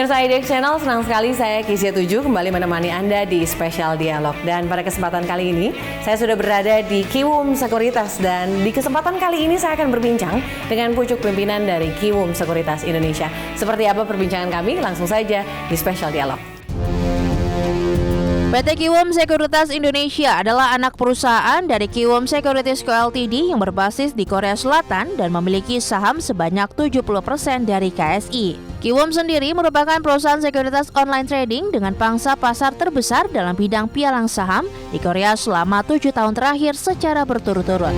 Pemirsa IDX Channel, senang sekali saya Kizia7 kembali menemani Anda di Spesial Dialog. Dan pada kesempatan kali ini, saya sudah berada di Kiwum Sekuritas. Dan di kesempatan kali ini saya akan berbincang dengan pucuk pimpinan dari Kiwum Sekuritas Indonesia. Seperti apa perbincangan kami? Langsung saja di Spesial Dialog. PT Kiwum Sekuritas Indonesia adalah anak perusahaan dari Kiwum Securities Co Ltd yang berbasis di Korea Selatan dan memiliki saham sebanyak 70% dari KSI. Kiwum sendiri merupakan perusahaan sekuritas online trading dengan pangsa pasar terbesar dalam bidang pialang saham di Korea selama 7 tahun terakhir secara berturut-turut.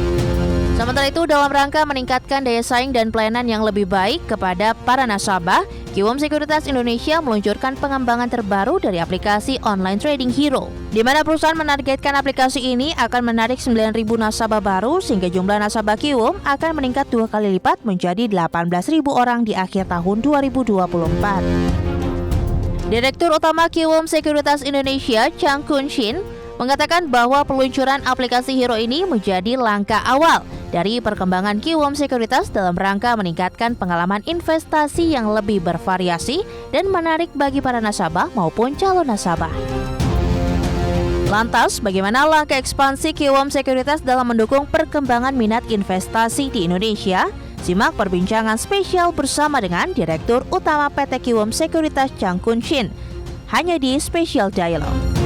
Sementara itu, dalam rangka meningkatkan daya saing dan pelayanan yang lebih baik kepada para nasabah, Kiwum Sekuritas Indonesia meluncurkan pengembangan terbaru dari aplikasi online Trading Hero, di mana perusahaan menargetkan aplikasi ini akan menarik 9.000 nasabah baru sehingga jumlah nasabah Kiwum akan meningkat 2 kali lipat menjadi 18.000 orang di akhir tahun 2024. Direktur Utama Kiwum Sekuritas Indonesia, Chang Kun Shin, mengatakan bahwa peluncuran aplikasi Hero ini menjadi langkah awal dari perkembangan Kiwum Sekuritas dalam rangka meningkatkan pengalaman investasi yang lebih bervariasi dan menarik bagi para nasabah maupun calon nasabah. Lantas, bagaimana langkah ekspansi Kiwum Sekuritas dalam mendukung perkembangan minat investasi di Indonesia? Simak perbincangan spesial bersama dengan Direktur Utama PT Kiwum Sekuritas Chang Kun Shin, hanya di Spesial Dialog.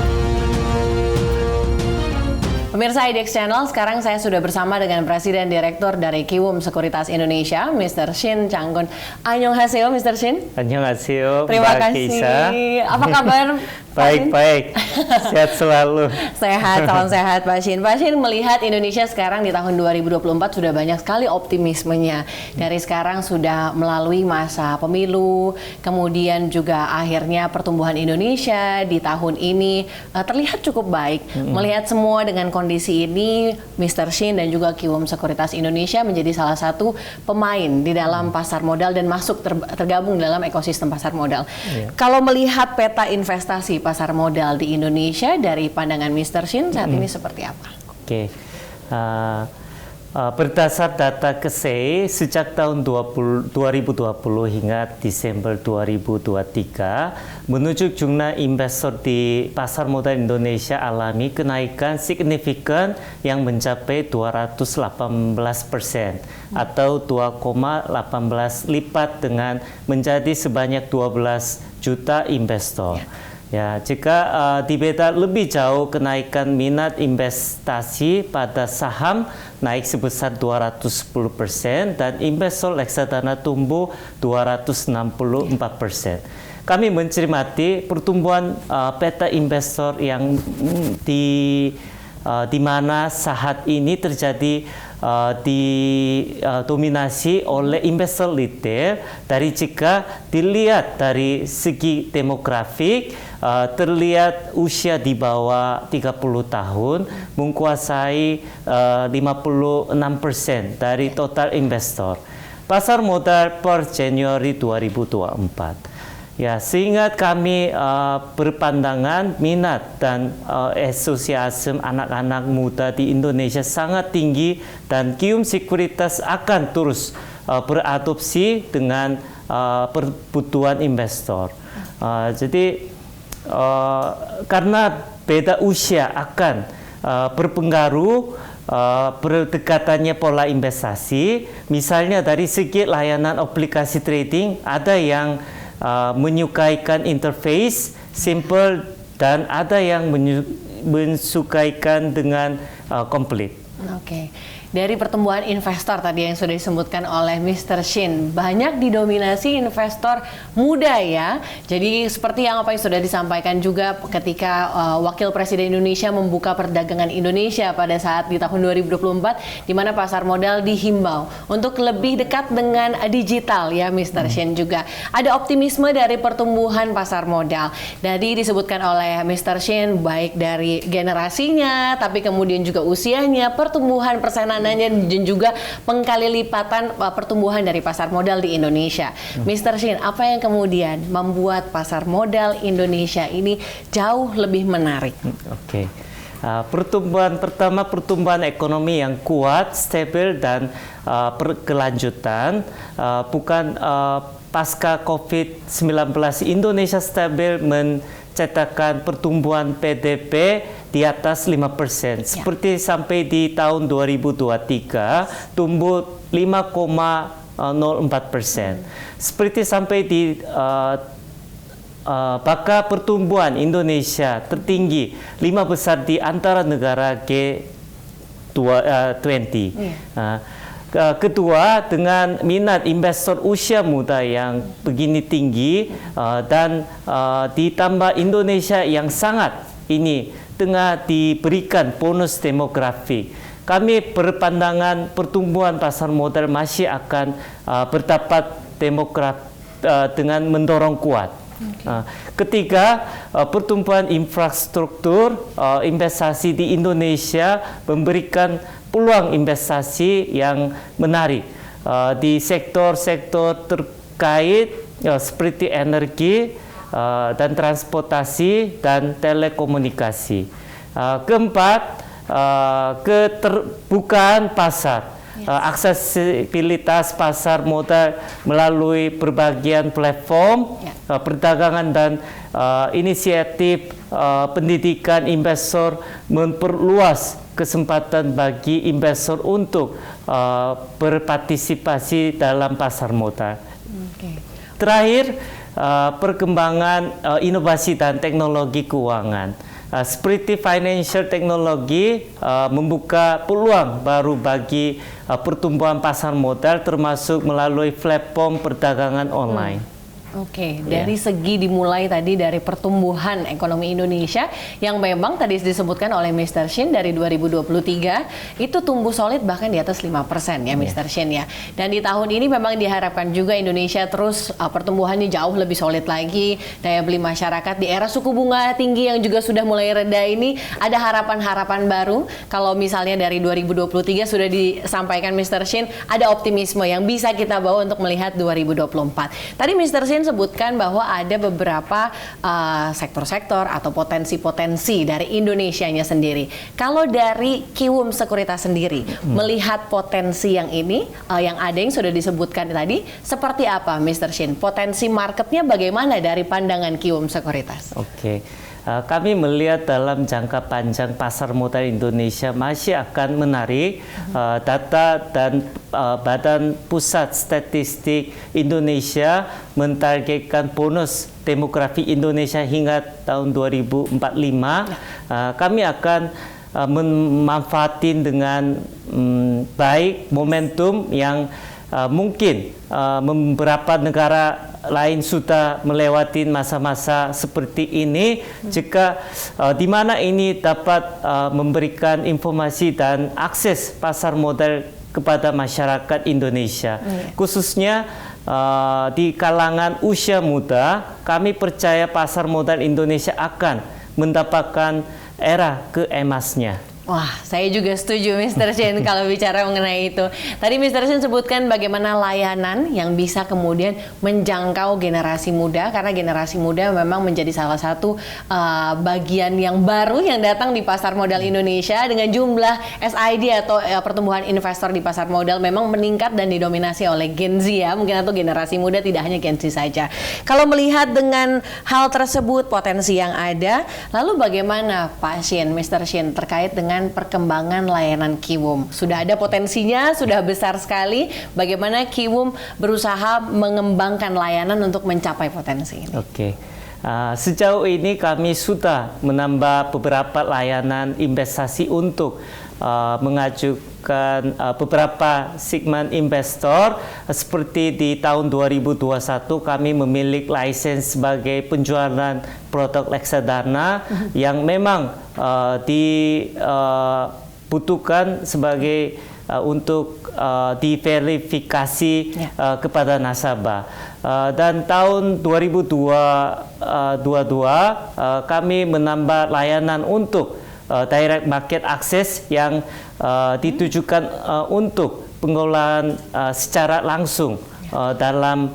Pemirsa IDX Channel, sekarang saya sudah bersama dengan Presiden Direktur dari Kiwum Sekuritas Indonesia, Mr. Shin Chang Kun. Annyeonghaseyo, Mr. Shin. Annyeonghaseyo, Terima Mbak kasih. Kisa. Apa kabar? Baik-baik, sehat selalu. Sehat, salam sehat Pak Shin. Pak Shin, melihat Indonesia sekarang di tahun 2024 sudah banyak sekali optimismenya. Dari sekarang sudah melalui masa pemilu, kemudian juga akhirnya pertumbuhan Indonesia di tahun ini terlihat cukup baik. Melihat semua dengan kondisi ini, Mr. Shin dan juga Kiwum Sekuritas Indonesia menjadi salah satu pemain di dalam pasar modal dan masuk tergabung dalam ekosistem pasar modal. Kalau melihat peta investasi pasar modal di Indonesia dari pandangan Mr. Shin saat ini seperti apa? Oke. Berdasar data KSEI sejak tahun 2020 hingga Desember 2023, menuju jumlah investor di pasar modal Indonesia alami kenaikan signifikan yang mencapai 218% atau 2,18 lipat dengan menjadi sebanyak 12 juta investor. Ya, jika dibeda lebih jauh, kenaikan minat investasi pada saham naik sebesar 210% dan investor reksadana tumbuh 264%. Kami mencermati pertumbuhan peta investor yang di mana saat ini terjadi didominasi oleh investor retail. Dari jika dilihat dari segi demografik, terlihat usia di bawah 30 tahun menguasai 56% dari total investor. Pasar modal per Januari 2024. Ya, sehingga kami berpandangan minat dan entusiasme anak-anak muda di Indonesia sangat tinggi dan Kiwum Sekuritas akan terus beradopsi dengan kebutuhan investor. Jadi karena beda usia akan berpengaruh berdekatannya pola investasi. Misalnya dari segi layanan aplikasi trading, ada yang menyukaikan interface simple dan ada yang mensukaikan dengan komplit. Oke. Dari pertumbuhan investor tadi yang sudah disebutkan oleh Mr. Shin, banyak didominasi investor muda ya. Jadi seperti yang apa yang sudah disampaikan juga ketika Wakil Presiden Indonesia membuka perdagangan Indonesia pada saat di tahun 2024, di mana pasar modal dihimbau untuk lebih dekat dengan digital ya Mr. Shin juga. Ada optimisme dari pertumbuhan pasar modal. Jadi disebutkan oleh Mr. Shin baik dari generasinya, tapi kemudian juga usianya, pertumbuhan persenan dan juga pengkali lipatan pertumbuhan dari pasar modal di Indonesia. Mr. Shin, apa yang kemudian membuat pasar modal Indonesia ini jauh lebih menarik? Oke. Pertumbuhan ekonomi yang kuat, stabil dan berkelanjutan, bukan pasca COVID-19 Indonesia stabil mencetakkan pertumbuhan PDB di atas 5%. Seperti sampai di tahun 2023 tumbuh 5,04%. Seperti sampai di maka pertumbuhan Indonesia tertinggi 5 besar di antara negara G20. Kedua, dengan minat investor usia muda yang begini tinggi dan ditambah Indonesia yang sangat ini tengah diberikan bonus demografi, kami berpandangan pertumbuhan pasar modal masih akan berdapat dengan mendorong kuat. Ketiga, pertumbuhan infrastruktur investasi di Indonesia memberikan peluang investasi yang menarik di sektor-sektor terkait seperti energi dan transportasi dan telekomunikasi. Keempat, keterbukaan pasar. Aksesibilitas pasar modal melalui berbagai platform perdagangan dan inisiatif pendidikan investor memperluas kesempatan bagi investor untuk berpartisipasi dalam pasar modal. Terakhir, perkembangan inovasi dan teknologi keuangan. Seperti financial technology membuka peluang baru bagi pertumbuhan pasar modal termasuk melalui platform perdagangan online. Dari segi dimulai tadi dari pertumbuhan ekonomi Indonesia yang memang tadi disebutkan oleh Mr. Shin dari 2023 itu tumbuh solid bahkan di atas 5% ya Mr. Shin ya. Dan di tahun ini memang diharapkan juga Indonesia terus pertumbuhannya jauh lebih solid lagi, daya beli masyarakat di era suku bunga tinggi yang juga sudah mulai reda ini ada harapan-harapan baru. Kalau misalnya dari 2023 sudah disampaikan Mr. Shin ada optimisme yang bisa kita bawa untuk melihat 2024. Tadi Mr. Shin sebutkan bahwa ada beberapa sektor-sektor atau potensi-potensi dari Indonesianya sendiri. Kalau dari Kiwum Sekuritas sendiri, melihat potensi yang ini, yang ada yang sudah disebutkan tadi, seperti apa Mr. Shin? Potensi marketnya bagaimana dari pandangan Kiwum Sekuritas? Kami melihat dalam jangka panjang pasar modal Indonesia masih akan menarik. Data dan Badan Pusat Statistik Indonesia mentargetkan bonus demografi Indonesia hingga tahun 2045. Kami akan memanfaatin dengan baik momentum yang mungkin beberapa negara lain sudah melewati masa-masa seperti ini. Jika di mana ini dapat memberikan informasi dan akses pasar modal kepada masyarakat Indonesia, khususnya di kalangan usia muda. Kami percaya pasar modal Indonesia akan mendapatkan era keemasnya. Wah, saya juga setuju Mr. Shin kalau bicara mengenai itu. Tadi Mr. Shin sebutkan bagaimana layanan yang bisa kemudian menjangkau generasi muda, karena generasi muda memang menjadi salah satu bagian yang baru yang datang di pasar modal Indonesia dengan jumlah SID atau pertumbuhan investor di pasar modal memang meningkat dan didominasi oleh Gen Z ya, mungkin atau generasi muda, tidak hanya Gen Z saja. Kalau melihat dengan hal tersebut, potensi yang ada, lalu bagaimana Pak Shin, Mr. Shin terkait dengan perkembangan layanan Kiwum? Sudah ada potensinya, sudah besar sekali. Bagaimana Kiwum berusaha mengembangkan layanan untuk mencapai potensi ini? Sejauh ini kami sudah menambah beberapa layanan investasi untuk mengajukan beberapa segmen investor. Seperti di tahun 2021 kami memiliki lisensi sebagai penjualan produk reksadana yang memang dibutuhkan sebagai untuk diverifikasi kepada nasabah. Dan tahun 2022 kami menambah layanan untuk direct market access yang ditujukan untuk pengelolaan secara langsung dalam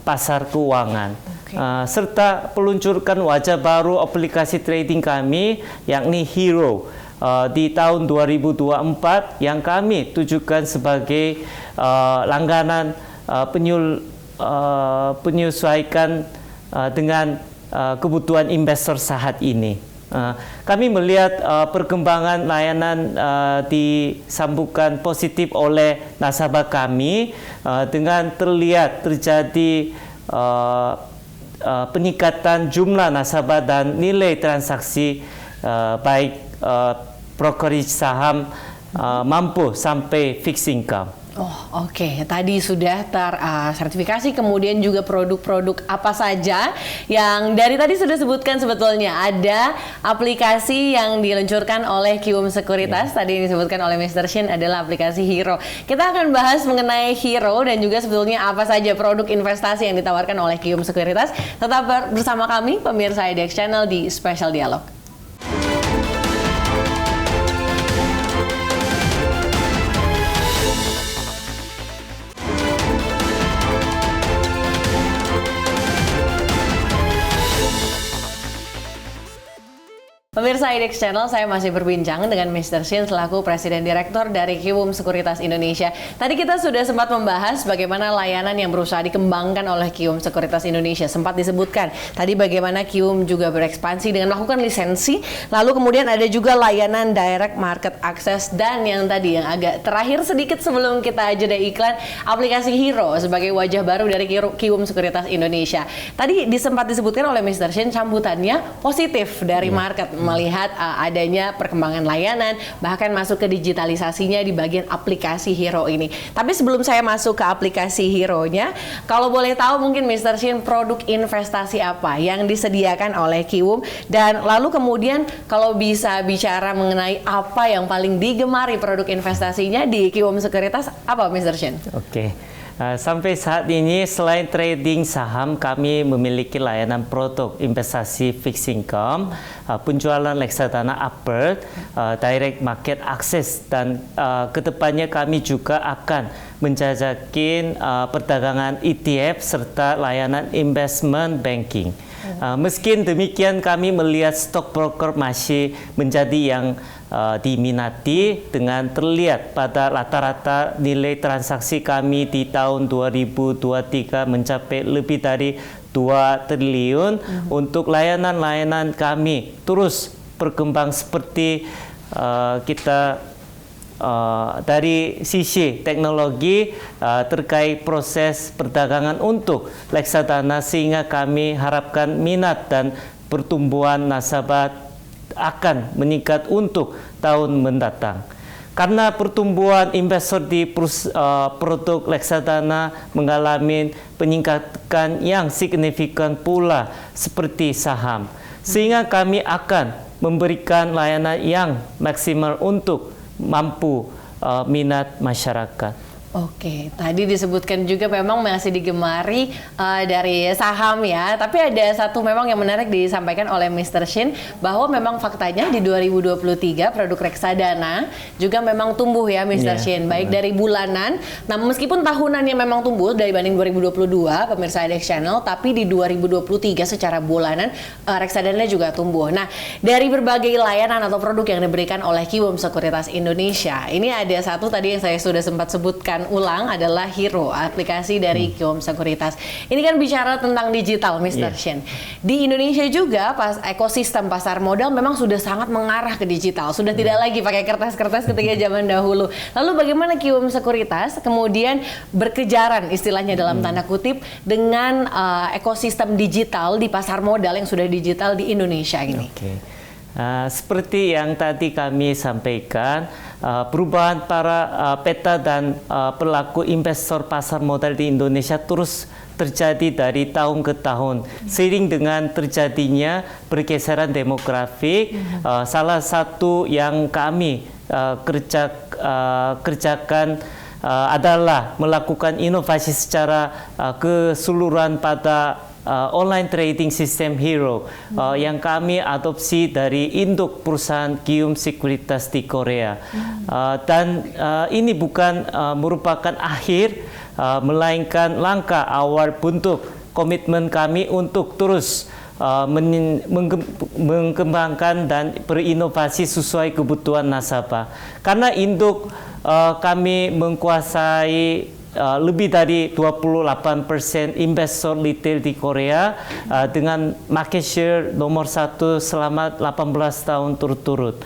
pasar keuangan. Serta peluncurkan wajah baru aplikasi trading kami yakni Hero di tahun 2024 yang kami tujukan sebagai langganan penyesuaikan dengan kebutuhan investor saat ini. Kami melihat perkembangan layanan disambungkan positif oleh nasabah kami dengan terlihat terjadi peningkatan jumlah nasabah dan nilai transaksi baik brokerage saham mampu sampai fixed income. Oh, oke. Tadi sudah tersertifikasi, kemudian juga produk-produk apa saja yang dari tadi sudah sebutkan sebetulnya. Ada aplikasi yang diluncurkan oleh Kiwum Sekuritas, tadi yang disebutkan oleh Mr. Shin adalah aplikasi Hero. Kita akan bahas mengenai Hero dan juga sebetulnya apa saja produk investasi yang ditawarkan oleh Kiwum Sekuritas. Tetap bersama kami, pemirsa IDX Channel di Special Dialog. Pemirsa IDX Channel, saya masih berbincang dengan Mr. Shin selaku Presiden Direktur dari Kiwum Sekuritas Indonesia. Tadi kita sudah sempat membahas bagaimana layanan yang berusaha dikembangkan oleh Kiwum Sekuritas Indonesia. Sempat disebutkan tadi bagaimana Kiwum juga berekspansi dengan melakukan lisensi, lalu kemudian ada juga layanan direct market access, dan yang tadi yang agak terakhir sedikit sebelum kita jeda iklan, aplikasi Hero sebagai wajah baru dari Kiwum Sekuritas Indonesia. Tadi sempat disebutkan oleh Mr. Shin sambutannya positif dari market, melihat adanya perkembangan layanan, bahkan masuk ke digitalisasinya di bagian aplikasi Hero ini. Tapi sebelum saya masuk ke aplikasi Hero-nya, kalau boleh tahu mungkin Mr. Shin, produk investasi apa yang disediakan oleh Kiwum, dan lalu kemudian kalau bisa bicara mengenai apa yang paling digemari produk investasinya di Kiwum Sekuritas, apa Mr. Shin? Oke. Sampai saat ini selain trading saham, kami memiliki layanan produk investasi fixed income, penjualan reksadana upward, direct market access, dan kedepannya kami juga akan menjajakin perdagangan ETF serta layanan investment banking. Meski demikian, kami melihat stockbroker masih menjadi yang diminati dengan terlihat pada rata-rata nilai transaksi kami di tahun 2023 mencapai lebih dari 2 triliun. Untuk layanan-layanan kami terus berkembang seperti kita dari sisi teknologi terkait proses perdagangan untuk reksadana, sehingga kami harapkan minat dan pertumbuhan nasabah akan meningkat untuk tahun mendatang. Karena pertumbuhan investor di produk reksadana mengalami peningkatan yang signifikan pula seperti saham, sehingga kami akan memberikan layanan yang maksimal untuk mampu minat masyarakat. Oke, tadi disebutkan juga memang masih digemari dari saham ya, tapi ada satu memang yang menarik disampaikan oleh Mr. Shin, bahwa memang faktanya di 2023 produk reksadana juga memang tumbuh ya Mr. Shin, baik dari bulanan, nah meskipun tahunannya memang tumbuh dari banding 2022 pemirsa IDX Channel, tapi di 2023 secara bulanan reksadana juga tumbuh. Nah, dari berbagai layanan atau produk yang diberikan oleh Kiwum Sekuritas Indonesia, ini ada satu tadi yang saya sudah sempat sebutkan ulang adalah Hero, aplikasi dari Kiwum Sekuritas. Ini kan bicara tentang digital, Mr. Shin. Di Indonesia juga ekosistem pasar modal memang sudah sangat mengarah ke digital. Sudah tidak lagi pakai kertas-kertas ketika zaman dahulu. Lalu bagaimana Kiwum Sekuritas kemudian berkejaran istilahnya dalam tanda kutip dengan ekosistem digital di pasar modal yang sudah digital di Indonesia ini? Seperti yang tadi kami sampaikan, perubahan para peta dan pelaku investor pasar modal di Indonesia terus terjadi dari tahun ke tahun. Seiring dengan terjadinya pergeseran demografik, salah satu yang kami kerjakan adalah melakukan inovasi secara keseluruhan pada online trading system Hero yang kami adopsi dari induk perusahaan Kiwum Sekuritas di Korea. Dan ini bukan merupakan akhir, melainkan langkah awal bentuk komitmen kami untuk terus mengembangkan dan berinovasi sesuai kebutuhan nasabah. Karena induk kami menguasai lebih dari 28% investor retail di Korea dengan market share nomor 1 selama 18 tahun turut-turut.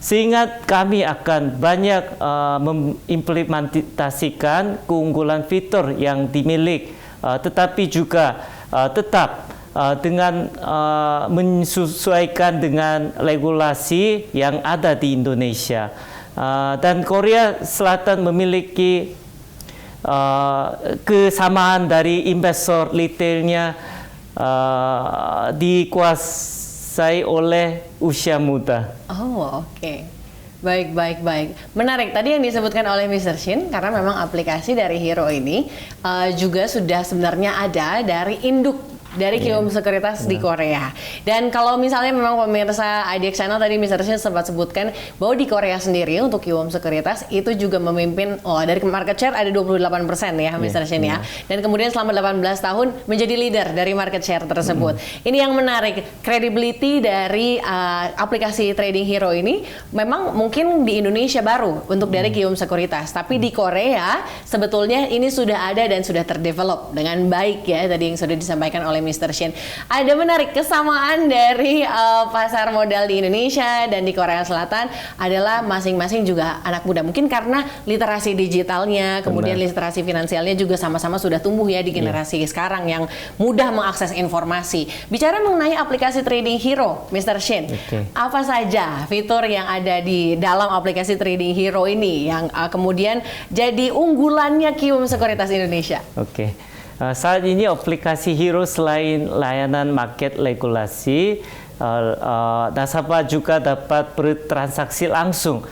Sehingga kami akan banyak mengimplementasikan keunggulan fitur yang dimiliki, tetapi juga tetap dengan menyesuaikan dengan regulasi yang ada di Indonesia. Dan Korea Selatan memiliki kesamaan dari investor retailnya dikuasai oleh usia muda. Oh, oke. Baik. Menarik tadi yang disebutkan oleh Mr. Shin, karena memang aplikasi dari Hero ini juga sudah sebenarnya ada dari induk dari Kiwom Sekuritas di Korea. Dan kalau misalnya memang pemirsa IDX Channel tadi Mr. Shin sempat sebutkan bahwa di Korea sendiri untuk Kiwom Sekuritas itu juga memimpin dari market share ada 28% ya Mr. Shin ya. Dan kemudian selama 18 tahun menjadi leader dari market share tersebut. Ini yang menarik, credibility dari aplikasi Trading Hero ini memang mungkin di Indonesia baru untuk dari Kiwom Sekuritas, tapi di Korea sebetulnya ini sudah ada dan sudah terdevelop dengan baik ya tadi yang sudah disampaikan oleh Mr. Shin. Ada menarik kesamaan dari pasar modal di Indonesia dan di Korea Selatan adalah masing-masing juga anak muda. Mungkin karena literasi digitalnya, kemudian literasi finansialnya juga sama-sama sudah tumbuh ya di generasi sekarang yang mudah mengakses informasi. Bicara mengenai aplikasi Trading Hero, Mr. Shin, apa saja fitur yang ada di dalam aplikasi Trading Hero ini yang kemudian jadi unggulannya Kiwom Sekuritas Indonesia? Saat ini aplikasi Hero selain layanan market regulasi, nasabah juga dapat bertransaksi langsung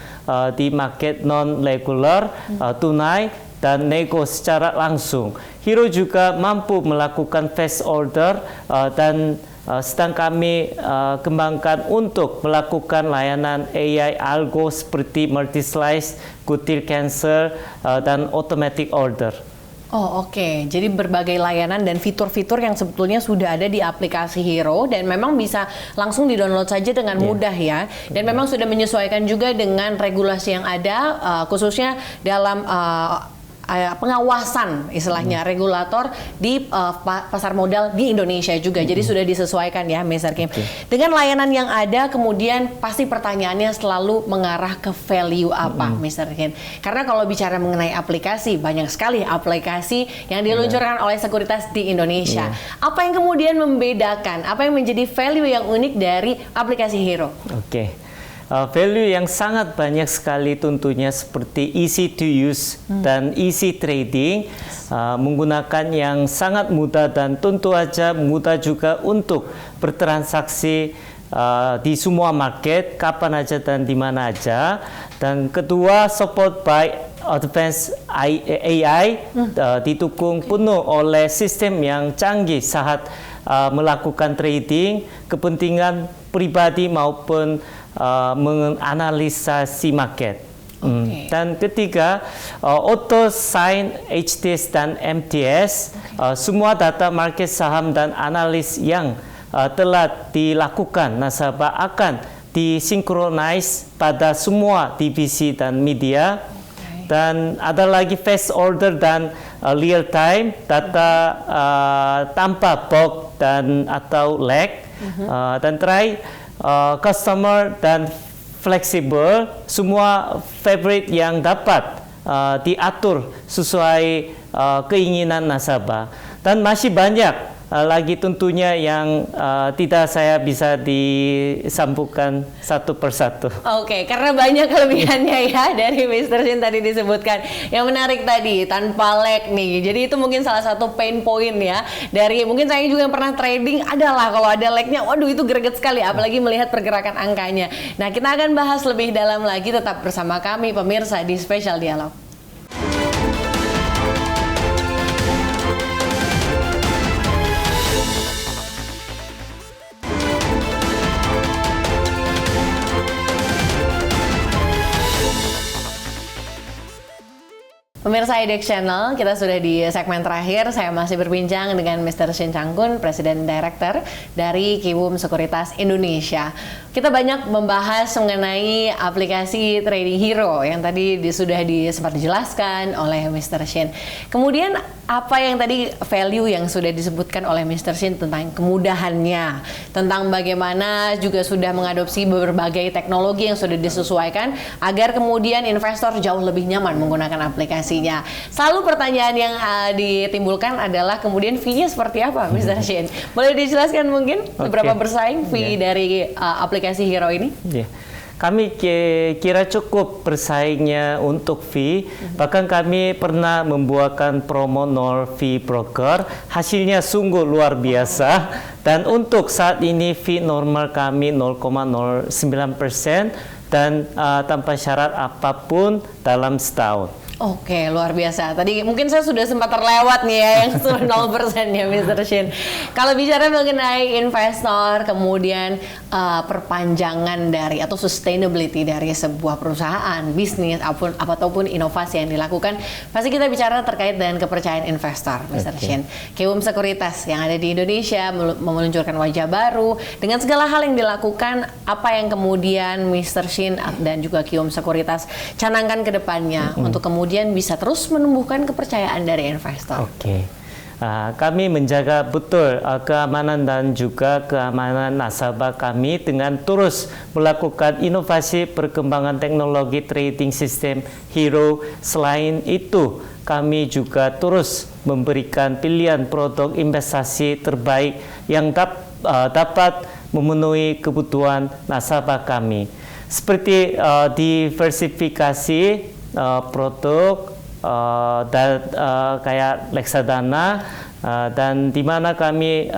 di market non-regular, tunai, dan nego secara langsung. Hero juga mampu melakukan fast order dan sedang kami kembangkan untuk melakukan layanan AI algo seperti multi-slice, kutil cancel, dan automatic order. Oh oke. Jadi berbagai layanan dan fitur-fitur yang sebetulnya sudah ada di aplikasi Hero dan memang bisa langsung di-download saja dengan mudah ya. Dan memang sudah menyesuaikan juga dengan regulasi yang ada, khususnya dalam pengawasan istilahnya regulator di pasar modal di Indonesia juga. Jadi sudah disesuaikan ya Mr. Kim. Dengan layanan yang ada kemudian pasti pertanyaannya selalu mengarah ke value apa Mr. Kim. Karena kalau bicara mengenai aplikasi, banyak sekali aplikasi yang diluncurkan oleh sekuritas di Indonesia. Apa yang kemudian membedakan? Apa yang menjadi value yang unik dari aplikasi Hero? Value yang sangat banyak sekali tentunya seperti easy to use dan easy trading, menggunakan yang sangat mudah dan tentu saja mudah juga untuk bertransaksi di semua market, kapan aja dan di mana aja. Dan kedua, support by advanced AI, didukung penuh oleh sistem yang canggih saat melakukan trading, kepentingan pribadi maupun menganalisasi market. Dan ketiga, auto sign HTS dan MTS, semua data market saham dan analis yang telah dilakukan nasabah akan disinkronize pada semua divisi dan media. Dan ada lagi fast order dan real time data tanpa bug dan atau lag. Dan terakhir, customer dan fleksibel, semua favorite yang dapat diatur sesuai keinginan nasabah. Dan masih banyak lagi tentunya yang tidak saya bisa disambungkan satu persatu. Oke, karena banyak kelebihannya ya dari Mr. Shin tadi disebutkan. Yang menarik tadi, tanpa lag nih. Jadi itu mungkin salah satu pain point ya. Dari mungkin saya juga yang pernah trading adalah kalau ada lagnya, waduh itu greget sekali. Apalagi melihat pergerakan angkanya. Nah kita akan bahas lebih dalam lagi, tetap bersama kami pemirsa di Spesial Dialog. Pemirsa IDX Channel, kita sudah di segmen terakhir. Saya masih berbincang dengan Mr. Shin Chang-kun, Presiden Director dari Kiwum Sekuritas Indonesia. Kita banyak membahas mengenai aplikasi Trading Hero yang tadi sudah sempat dijelaskan oleh Mr. Shin. Kemudian apa yang tadi value yang sudah disebutkan oleh Mr. Shin tentang kemudahannya, tentang bagaimana juga sudah mengadopsi berbagai teknologi yang sudah disesuaikan agar kemudian investor jauh lebih nyaman menggunakan aplikasinya. Selalu pertanyaan yang ditimbulkan adalah kemudian fee-nya seperti apa, Mr. Shin? Boleh dijelaskan mungkin seberapa bersaing fee dari aplikasi Hero ini? Kami kira cukup bersaingnya untuk fee, bahkan kami pernah membuatkan promo 0 fee broker, hasilnya sungguh luar biasa, dan untuk saat ini fee normal kami 0,09% dan tanpa syarat apapun dalam setahun. Oke, luar biasa. Tadi mungkin saya sudah sempat terlewat nih ya yang 0% ya Mr. Shin. Kalau bicara mengenai investor, kemudian perpanjangan dari atau sustainability dari sebuah perusahaan, bisnis, ataupun inovasi yang dilakukan, pasti kita bicara terkait dengan kepercayaan investor, Mr. Shin. Kiwum Sekuritas yang ada di Indonesia meluncurkan wajah baru dengan segala hal yang dilakukan, apa yang kemudian Mr. Shin dan juga Kiwum Sekuritas canangkan ke depannya untuk kemudian bisa terus menumbuhkan kepercayaan dari investor. Kami menjaga betul keamanan dan juga keamanan nasabah kami dengan terus melakukan inovasi perkembangan teknologi trading sistem Hero. Selain itu, kami juga terus memberikan pilihan produk investasi terbaik yang dapat memenuhi kebutuhan nasabah kami. Seperti diversifikasi produk dan kayak reksadana dan di mana kami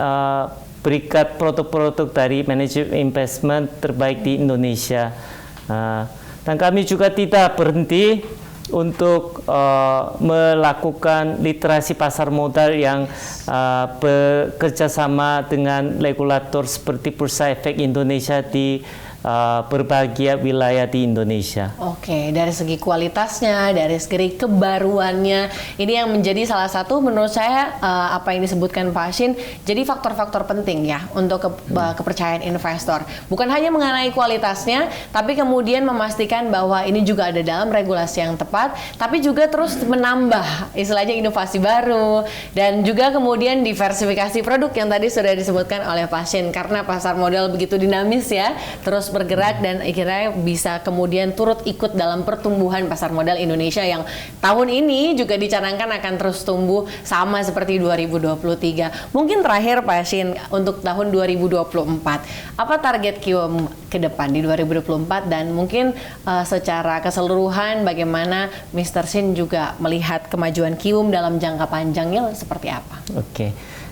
berikan produk-produk dari manajemen investment terbaik di Indonesia. Dan kami juga tidak berhenti untuk melakukan literasi pasar modal yang bekerja sama dengan regulator seperti Bursa Efek Indonesia di berbagai wilayah di Indonesia. Oke, dari segi kualitasnya, dari segi kebaruannya, ini yang menjadi salah satu menurut saya apa yang disebutkan Pak Shin, jadi faktor-faktor penting ya untuk kepercayaan investor. Bukan hanya mengenai kualitasnya, tapi kemudian memastikan bahwa ini juga ada dalam regulasi yang tepat, tapi juga terus menambah istilahnya inovasi baru dan juga kemudian diversifikasi produk yang tadi sudah disebutkan oleh Pak Shin, karena pasar modal begitu dinamis ya, terus bergerak dan akhirnya bisa kemudian turut ikut dalam pertumbuhan pasar modal Indonesia yang tahun ini juga dicanangkan akan terus tumbuh sama seperti 2023. Mungkin terakhir Pak Shin, untuk tahun 2024, apa target Kiwum ke depan di 2024 dan mungkin secara keseluruhan bagaimana Mr. Shin juga melihat kemajuan Kiwum dalam jangka panjangnya seperti apa?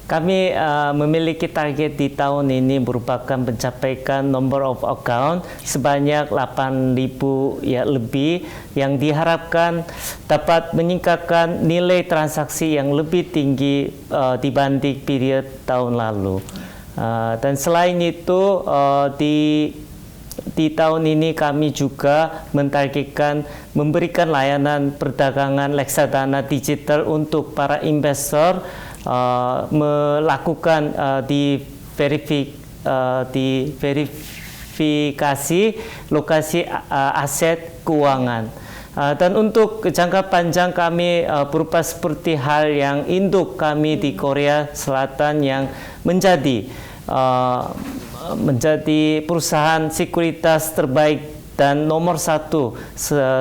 Kami memiliki target di tahun ini merupakan pencapaian number of account sebanyak 8.000 ya lebih yang diharapkan dapat meningkatkan nilai transaksi yang lebih tinggi dibanding period tahun lalu. Dan selain itu di tahun ini kami juga mentargetkan memberikan layanan perdagangan reksadana digital untuk para investor, melakukan verifikasi lokasi aset keuangan. Dan untuk jangka panjang kami berupa seperti hal yang induk kami di Korea Selatan yang menjadi perusahaan sekuritas terbaik dan nomor 1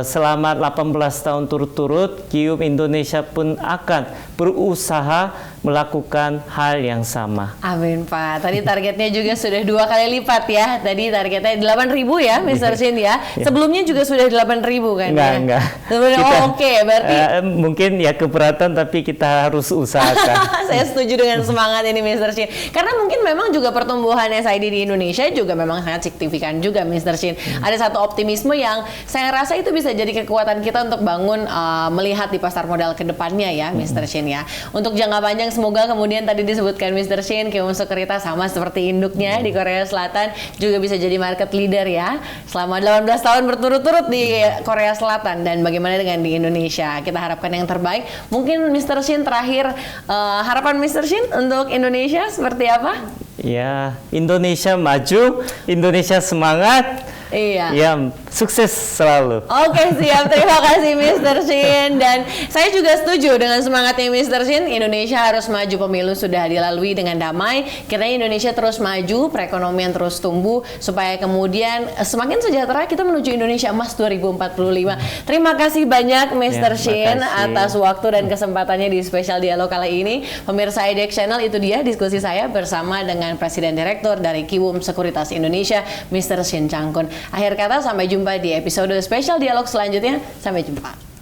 selama 18 tahun turut-turut. Kiwum Indonesia pun akan berusaha melakukan hal yang sama. Amin Pak. Tadi targetnya juga sudah 2 kali lipat ya. Tadi targetnya 8.000 ya Mr. Shin ya. Sebelumnya juga sudah 8.000 kan? Enggak. Oke, berarti mungkin ya keberatan tapi kita harus usahakan. Saya setuju dengan semangat ini Mr. Shin. Karena mungkin memang juga pertumbuhan SID di Indonesia juga memang sangat signifikan juga Mr. Shin. Ada satu optimisme yang saya rasa itu bisa jadi kekuatan kita untuk bangun melihat di pasar modal ke depannya ya Mr. Shin ya. Untuk jangka panjang semoga kemudian tadi disebutkan Mr. Shin, Kiwom Sekuritas sama seperti induknya di Korea Selatan juga bisa jadi market leader ya selama 18 tahun berturut-turut di Korea Selatan. Dan bagaimana dengan di Indonesia? Kita harapkan yang terbaik. Mungkin Mr. Shin terakhir, harapan Mr. Shin untuk Indonesia seperti apa? Ya, Indonesia maju, Indonesia semangat. Iya. Ya, sukses selalu. Oke, siap. Terima kasih Mr. Shin. Dan saya juga setuju dengan semangatnya Mr. Shin. Indonesia harus maju, pemilu sudah dilalui dengan damai. Kiranya Indonesia terus maju, perekonomian terus tumbuh, supaya kemudian semakin sejahtera kita menuju Indonesia Emas 2045. Terima kasih banyak Mr. Shin atas waktu dan kesempatannya di Spesial Dialog kali ini. Pemirsa IDX Channel, itu dia diskusi saya bersama dengan Presiden Direktur dari Kiwom Sekuritas Indonesia, Mr. Shin Changkun. Akhir kata, sampai jumpa di episode Spesial Dialog selanjutnya. Sampai jumpa.